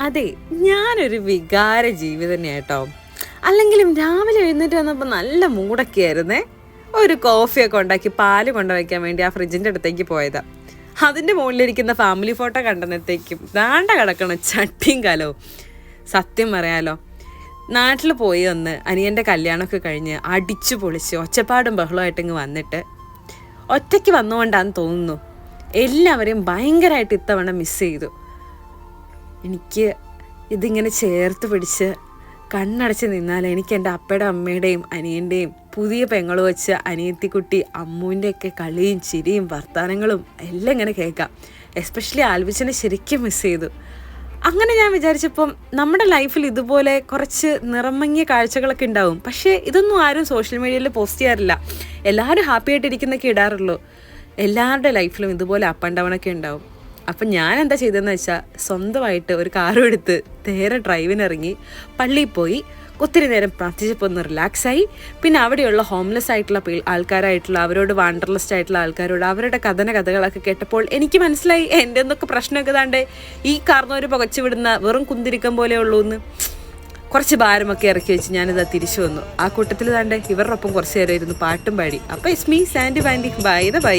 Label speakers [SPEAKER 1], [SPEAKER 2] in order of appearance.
[SPEAKER 1] അതെ, ഞാനൊരു വികാര ജീവി തന്നെയാട്ടോ. അല്ലെങ്കിലും രാവിലെ എഴുന്നേറ്റ് വന്നപ്പോൾ നല്ല മൂടൊക്കെ ആയിരുന്നേ. ഒരു കോഫിയൊക്കെ ഉണ്ടാക്കി പാല് കൊണ്ടുവയ്ക്കാൻ വേണ്ടി ആ ഫ്രിഡ്ജിൻ്റെ അടുത്തേക്ക് പോയതാ. അതിൻ്റെ മുകളിലിരിക്കുന്ന ഫാമിലി ഫോട്ടോ കണ്ടെന്നത്തേക്കും ദാണ്ട കിടക്കണം ചട്ടിയും കലവും. സത്യം പറയാലോ, നാട്ടിൽ പോയി വന്ന് അനിയൻ്റെ കല്യാണമൊക്കെ കഴിഞ്ഞ് അടിച്ചു പൊളിച്ച് ഒച്ചപ്പാടും ബഹളമായിട്ട് ഇങ്ങ് വന്നിട്ട് ഒറ്റയ്ക്ക് വന്നുകൊണ്ടാന്ന് തോന്നുന്നു എല്ലാവരെയും ഭയങ്കരമായിട്ട് ഇത്തവണ മിസ് ചെയ്തു. എനിക്ക് ഇതിങ്ങനെ ചേർത്ത് പിടിച്ച് കണ്ണടച്ച് നിന്നാൽ എനിക്ക് എൻ്റെ അപ്പയുടെ അമ്മയുടെയും അനിയൻ്റെയും പുതിയ പെങ്ങളും വെച്ച് അനിയത്തിക്കുട്ടി അമ്മുവിൻ്റെയൊക്കെ കളിയും ചിരിയും വർത്തമാനങ്ങളും എല്ലാം ഇങ്ങനെ കേൾക്കാം. എസ്പെഷ്യലി ആൽവിച്ചനെ ശരിക്കും മിസ് ചെയ്തു. അങ്ങനെ ഞാൻ വിചാരിച്ചപ്പം നമ്മുടെ ലൈഫിൽ ഇതുപോലെ കുറച്ച് നിറമങ്ങിയ കാഴ്ചകളൊക്കെ ഉണ്ടാവും. പക്ഷേ ഇതൊന്നും ആരും സോഷ്യൽ മീഡിയയിൽ പോസ്റ്റ് ചെയ്യാറില്ല. എല്ലാവരും ഹാപ്പി ആയിട്ടിരിക്കുന്നൊക്കെ ഇടാറുള്ളൂ. എല്ലാവരുടെ ലൈഫിലും ഇതുപോലെ അപ്പ് ആൻഡ് ഡൗൺ ഒക്കെ ഉണ്ടാവും. അപ്പം ഞാൻ എന്താ ചെയ്തതെന്ന് വെച്ചാൽ സ്വന്തമായിട്ട് ഒരു കാറും എടുത്ത് നേരെ ഡ്രൈവിനിറങ്ങി പള്ളിയിൽ പോയി ഒത്തിരി നേരം പ്രാർത്ഥിച്ചപ്പോൾ ഒന്ന് റിലാക്സായി. പിന്നെ അവിടെയുള്ള ഹോംലെസ് ആയിട്ടുള്ള ആൾക്കാരായിട്ടുള്ള അവരോട് വാണ്ടർലെസ്റ്റ് ആയിട്ടുള്ള ആൾക്കാരോട് അവരുടെ കഥകളൊക്കെ കേട്ടപ്പോൾ എനിക്ക് മനസ്സിലായി എൻ്റെ എന്തൊക്കെ പ്രശ്നമൊക്കെ താണ്ടേ ഈ കാർന്നവർ പുകച്ചു വിടുന്ന വെറും കുന്തിരിക്കം പോലെ ഉള്ളൂ എന്ന്. കുറച്ച് ഭാരമൊക്കെ ഇറക്കി വെച്ച് ഞാനിതാ തിരിച്ചു വന്നു. ആ കൂട്ടത്തിൽ താണ്ടേ ഇവരുടെ ഒപ്പം കുറച്ച് നേരം ഇരുന്ന് പാട്ടും പാടി. അപ്പോൾ it's me Sandy Vandy, bye the by.